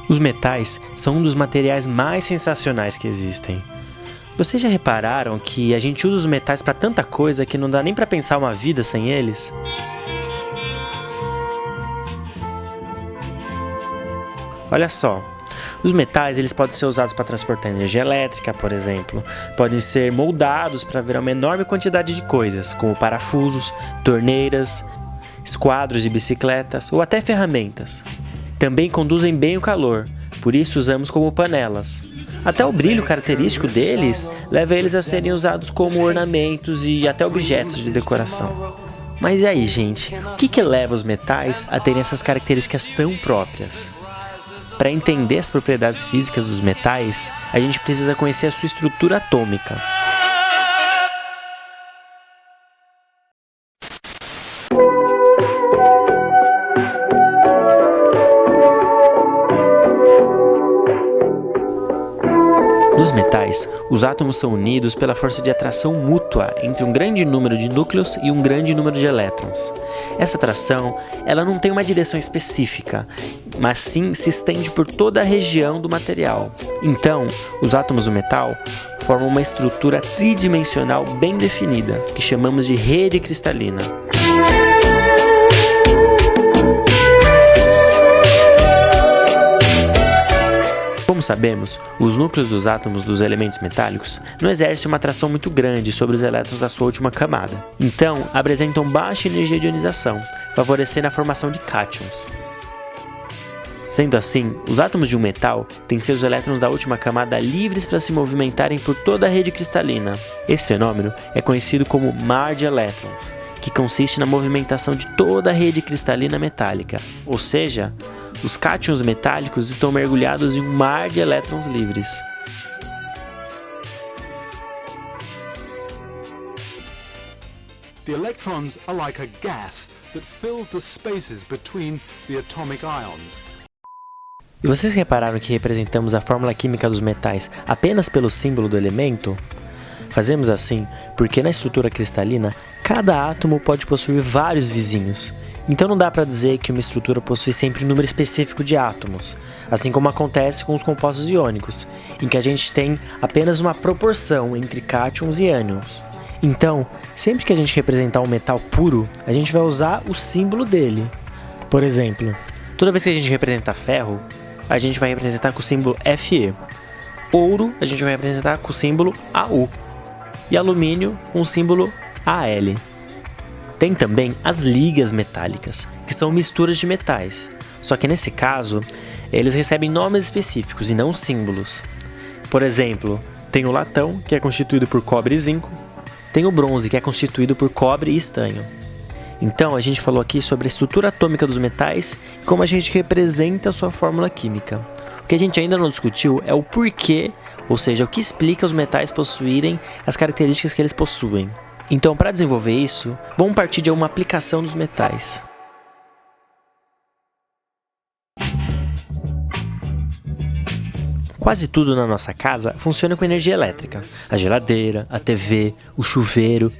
Os metais são um dos materiais mais sensacionais que existem. Vocês já repararam que a gente usa os metais para tanta coisa que não dá nem para pensar uma vida sem eles? Olha só, os metais eles podem ser usados para transportar energia elétrica, por exemplo. Podem ser moldados para virar uma enorme quantidade de coisas, como parafusos, torneiras, esquadros de bicicletas ou até ferramentas. Também conduzem bem o calor, por isso usamos como panelas. Até o brilho característico deles leva eles a serem usados como ornamentos e até objetos de decoração. Mas e aí, gente? O que leva os metais a terem essas características tão próprias? Para entender as propriedades físicas dos metais, a gente precisa conhecer a sua estrutura atômica. Nos metais, os átomos são unidos pela força de atração mútua entre um grande número de núcleos e um grande número de elétrons. Essa atração, ela não tem uma direção específica, mas sim se estende por toda a região do material. Então, os átomos do metal formam uma estrutura tridimensional bem definida, que chamamos de rede cristalina. Como sabemos, os núcleos dos átomos dos elementos metálicos não exercem uma atração muito grande sobre os elétrons da sua última camada. Então, apresentam baixa energia de ionização, favorecendo a formação de cátions. Sendo assim, os átomos de um metal têm seus elétrons da última camada livres para se movimentarem por toda a rede cristalina. Esse fenômeno é conhecido como mar de elétrons, que consiste na movimentação de toda a rede cristalina metálica, ou seja, os cátions metálicos estão mergulhados em um mar de elétrons livres. The electrons are like a gas that fills the spaces between the atomic ions. E vocês repararam que representamos a fórmula química dos metais apenas pelo símbolo do elemento? Fazemos assim porque na estrutura cristalina, cada átomo pode possuir vários vizinhos. Então não dá para dizer que uma estrutura possui sempre um número específico de átomos, assim como acontece com os compostos iônicos, em que a gente tem apenas uma proporção entre cátions e ânions. Então, sempre que a gente representar um metal puro, a gente vai usar o símbolo dele. Por exemplo, toda vez que a gente representar ferro, a gente vai representar com o símbolo Fe. Ouro, a gente vai representar com o símbolo AU. E alumínio com o símbolo Al. Tem também as ligas metálicas, que são misturas de metais. Só que nesse caso, eles recebem nomes específicos e não símbolos. Por exemplo, tem o latão, que é constituído por cobre e zinco. Tem o bronze, que é constituído por cobre e estanho. Então, a gente falou aqui sobre a estrutura atômica dos metais e como a gente representa a sua fórmula química. O que a gente ainda não discutiu é o porquê, ou seja, o que explica os metais possuírem as características que eles possuem. Então, para desenvolver isso, vamos partir de uma aplicação dos metais. Quase tudo na nossa casa funciona com energia elétrica. A geladeira, a TV, o chuveiro.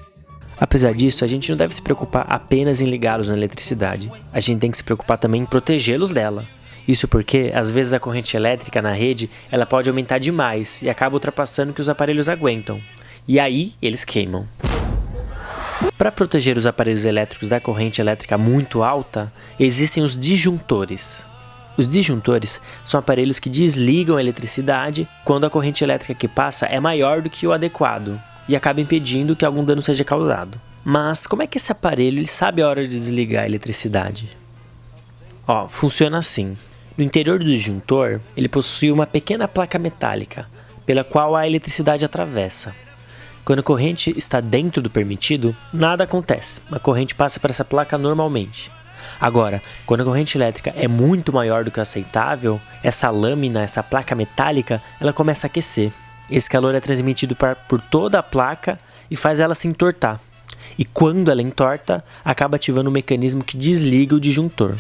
Apesar disso, a gente não deve se preocupar apenas em ligá-los na eletricidade. A gente tem que se preocupar também em protegê-los dela. Isso porque, às vezes, a corrente elétrica na rede ela pode aumentar demais e acaba ultrapassando o que os aparelhos aguentam. E aí, eles queimam. Para proteger os aparelhos elétricos da corrente elétrica muito alta, existem os disjuntores. Os disjuntores são aparelhos que desligam a eletricidade quando a corrente elétrica que passa é maior do que o adequado e acaba impedindo que algum dano seja causado. Mas como é que esse aparelho ele sabe a hora de desligar a eletricidade? Funciona assim. No interior do disjuntor, ele possui uma pequena placa metálica, pela qual a eletricidade atravessa. Quando a corrente está dentro do permitido, nada acontece, a corrente passa por essa placa normalmente. Agora, quando a corrente elétrica é muito maior do que o aceitável, essa lâmina, essa placa metálica, ela começa a aquecer. Esse calor é transmitido por toda a placa e faz ela se entortar. E quando ela entorta, acaba ativando um mecanismo que desliga o disjuntor.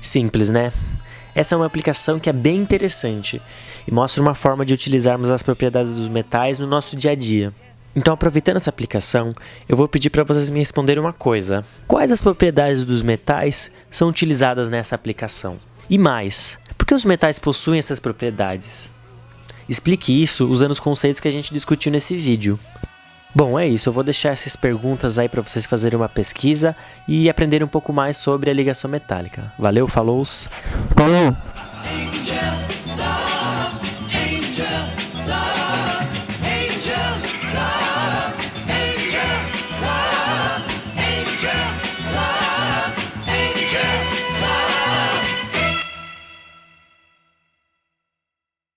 Simples, né? Essa é uma aplicação que é bem interessante e mostra uma forma de utilizarmos as propriedades dos metais no nosso dia a dia. Então, aproveitando essa aplicação, eu vou pedir para vocês me responderem uma coisa. Quais as propriedades dos metais são utilizadas nessa aplicação? E mais, por que os metais possuem essas propriedades? Explique isso usando os conceitos que a gente discutiu nesse vídeo. Bom, é isso. Eu vou deixar essas perguntas aí para vocês fazerem uma pesquisa e aprenderem um pouco mais sobre a ligação metálica. Valeu, falou! Falou!